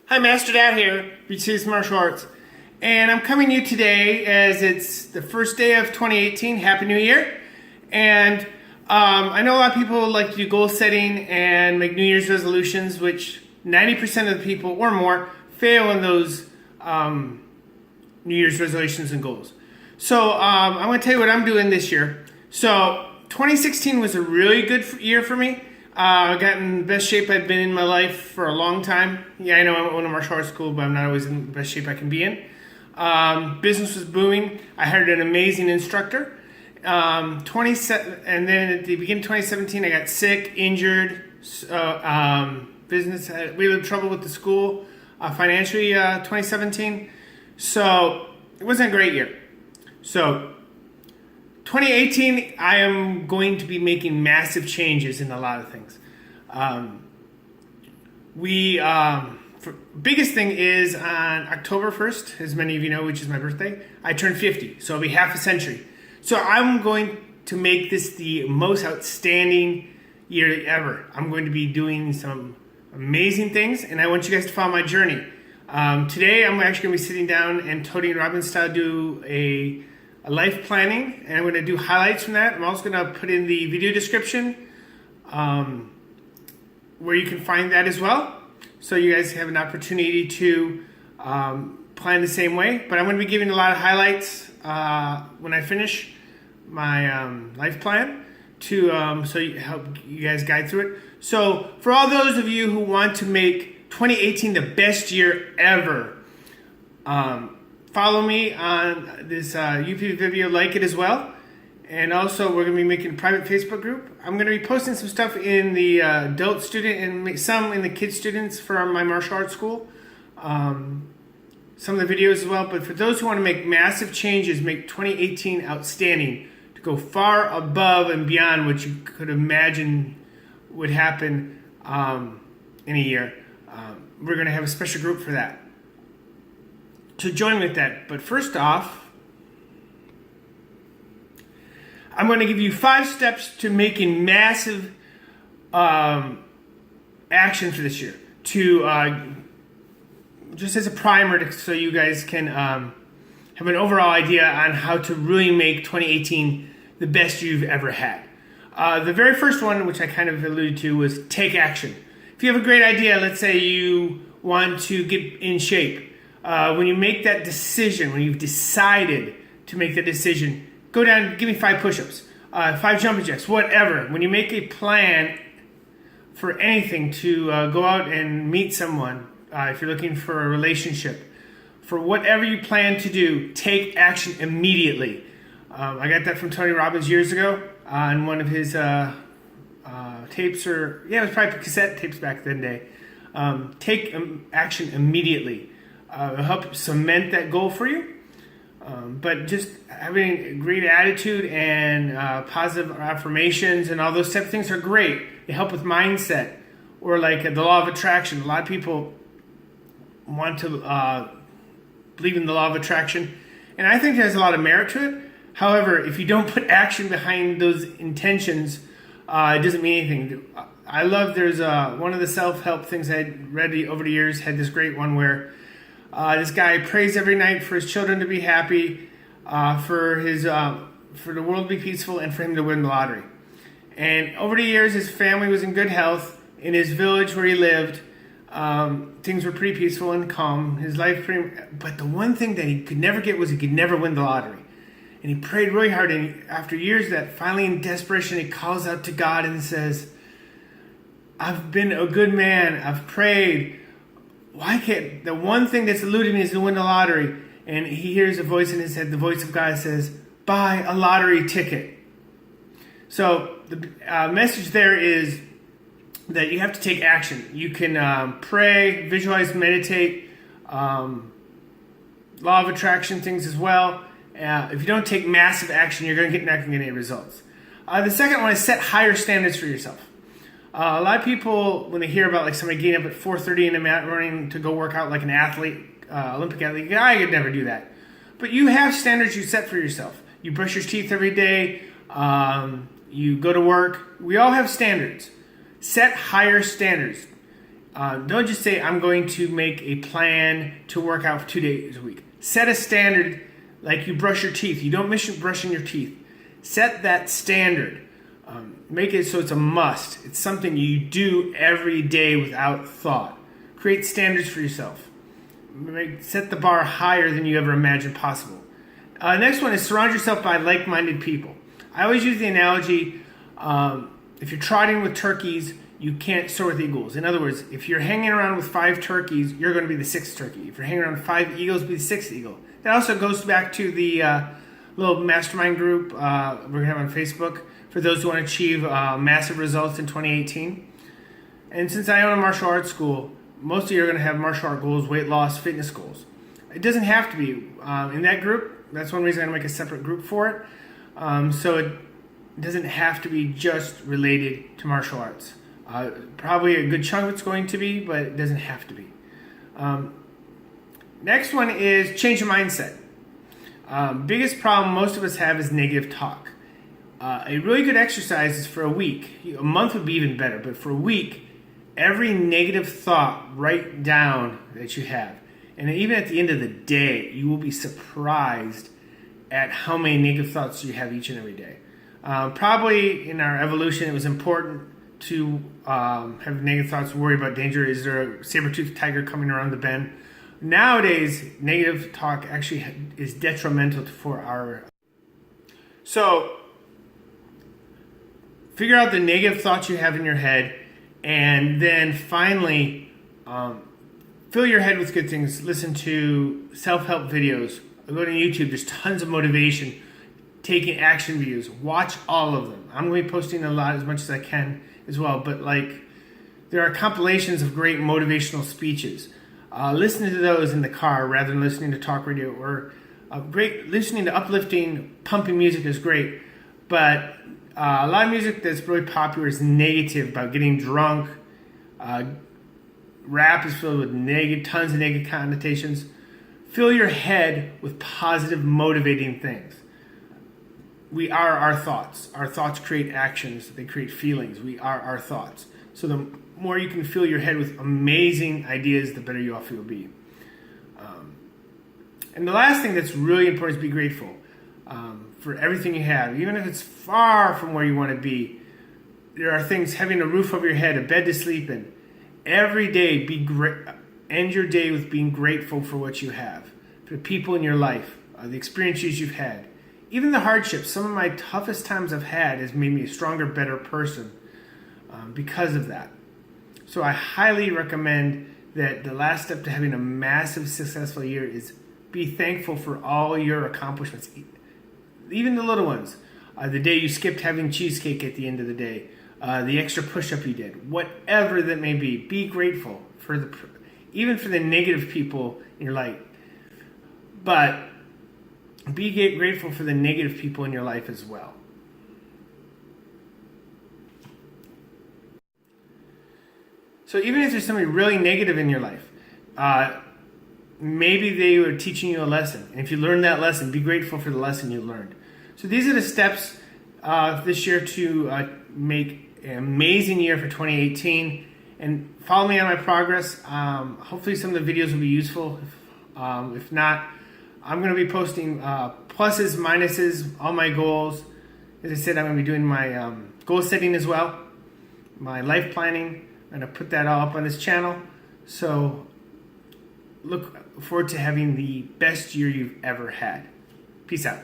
Hi, Master Dad here, BC's Martial Arts. And I'm coming to you today as it's the first day of 2018. Happy New Year. And I know a lot of people like to do goal setting and make New Year's resolutions, which 90% of the people or more fail in those New Year's resolutions and goals. So I'm going to tell you what I'm doing this year. So 2016 was a really good year for me. I got in the best shape I've been in my life for a long time. Yeah, I know I went to martial arts school, but I'm not always in the best shape I can be in. Business was booming. I hired an amazing instructor. And then at the beginning of 2017, I got sick, injured. We had trouble with the school financially 2017. So it wasn't a great year. So 2018, I am going to be making massive changes in a lot of things. Biggest thing is on October 1st, as many of you know, which is my birthday, I turned 50, so it'll be half a century. So I'm going to make this the most outstanding year ever. I'm going to be doing some amazing things, and I want you guys to follow my journey. Today, I'm actually going to be sitting down and Tony Robbins style do a life planning, and I'm going to do highlights from that. I'm also going to put in the video description where you can find that as well, so you guys have an opportunity to plan the same way. But I'm going to be giving a lot of highlights when I finish my life plan to help you guys guide through it. So for all those of you who want to make 2018 the best year ever, follow me on this YouTube video, like it as well. And also, we're going to be making a private Facebook group. I'm going to be posting some stuff in the adult student and some in the kids students for my martial arts school. Some of the videos as well. But for those who want to make massive changes, make 2018 outstanding, to go far above and beyond what you could imagine would happen in a year, we're going to have a special group for that. To join with that. But first off, I'm going to give you 5 steps to making massive action for this year. To just as a primer, so you guys can have an overall idea on how to really make 2018 the best you've ever had. The very first one, which I kind of alluded to, was take action. If you have a great idea, let's say you want to get in shape. When you make that decision, when you've decided to make the decision, go down, give me 5 push-ups, 5 jumping jacks, whatever. When you make a plan for anything to go out and meet someone, if you're looking for a relationship, for whatever you plan to do, take action immediately. I got that from Tony Robbins years ago on one of his tapes, it was probably cassette tapes back then day. Take action immediately. It'll help cement that goal for you. But just having a great attitude and positive affirmations and all those type of things are great. They help with mindset, or like the law of attraction. A lot of people want to believe in the law of attraction, and I think there's a lot of merit to it. However, if you don't put action behind those intentions, it doesn't mean anything. I love, there's one of the self-help things I had read over the years had this great one where this guy prays every night for his children to be happy, for the world to be peaceful, and for him to win the lottery. And over the years, his family was in good health. In his village where he lived, things were pretty peaceful and calm. His life, but the one thing that he could never get was he could never win the lottery. And he prayed really hard. And after years of that, finally in desperation, he calls out to God and says, "I've been a good man. I've prayed. Why can't the one thing that's eluding me is to win the lottery?" And he hears a voice in his head. The voice of God says, "Buy a lottery ticket." So the message there is that you have to take action. You can pray, visualize, meditate, law of attraction things as well. If you don't take massive action, you're not going to get any results. The second one is set higher standards for yourself. A lot of people, when they hear about like somebody getting up at 4:30 in the morning to go work out like an athlete, Olympic athlete, I could never do that. But you have standards you set for yourself. You brush your teeth every day. You go to work. We all have standards. Set higher standards. Don't just say, I'm going to make a plan to work out for 2 days a week. Set a standard like you brush your teeth. You don't miss brushing your teeth. Set that standard. Make it so it's a must. It's something you do every day without thought. Create standards for yourself. Set the bar higher than you ever imagined possible. Next one is surround yourself by like-minded people. I always use the analogy, if you're trotting with turkeys, you can't soar with eagles. In other words, if you're hanging around with 5 turkeys, you're going to be the 6th turkey. If you're hanging around with 5 eagles, be the 6th eagle. That also goes back to the little mastermind group we're going to have on Facebook for those who want to achieve massive results in 2018. And since I own a martial arts school, most of you are going to have martial art goals, weight loss, fitness goals. It doesn't have to be. In that group, that's one reason I'm going to make a separate group for it. So it doesn't have to be just related to martial arts. Probably a good chunk of it's going to be, but it doesn't have to be. Next one is change your mindset. Biggest problem most of us have is negative talk. A really good exercise is for a week. A month would be even better, but for a week, every negative thought, write down that you have. And even at the end of the day, you will be surprised at how many negative thoughts you have each and every day. Probably in our evolution, it was important to have negative thoughts, worry about danger. Is there a saber-toothed tiger coming around the bend? Nowadays, negative talk actually is detrimental for our... So, figure out the negative thoughts you have in your head, and then finally, fill your head with good things. Listen to self-help videos. Go to YouTube. There's tons of motivation. Taking action videos. Watch all of them. I'm going to be posting a lot, as much as I can as well. But there are compilations of great motivational speeches. Listen to those in the car rather than listening to talk radio. Or listening to uplifting, pumping music is great. But a lot of music that's really popular is negative, about getting drunk. Rap is filled with tons of negative connotations. Fill your head with positive, motivating things. We are our thoughts. Our thoughts create actions. They create feelings. We are our thoughts. So the more you can fill your head with amazing ideas, the better you off you'll be. And the last thing that's really important is be grateful for everything you have. Even if it's far from where you want to be, there are things, having a roof over your head, a bed to sleep in. Every day, end your day with being grateful for what you have, for the people in your life, the experiences you've had. Even the hardships, some of my toughest times I've had has made me a stronger, better person because of that. So I highly recommend that the last step to having a massive, successful year is be thankful for all your accomplishments, even the little ones. The day you skipped having cheesecake at the end of the day, the extra push-up you did, whatever that may be. Be grateful for even for the negative people in your life. But be grateful for the negative people in your life as well. So even if there's somebody really negative in your life, maybe they were teaching you a lesson. And if you learned that lesson, be grateful for the lesson you learned. So these are the steps this year to make an amazing year for 2018. And follow me on my progress. Hopefully some of the videos will be useful. If not, I'm going to be posting pluses, minuses, all my goals. As I said, I'm going to be doing my goal setting as well, my life planning. I'm going to put that all up on this channel. So look forward to having the best year you've ever had. Peace out.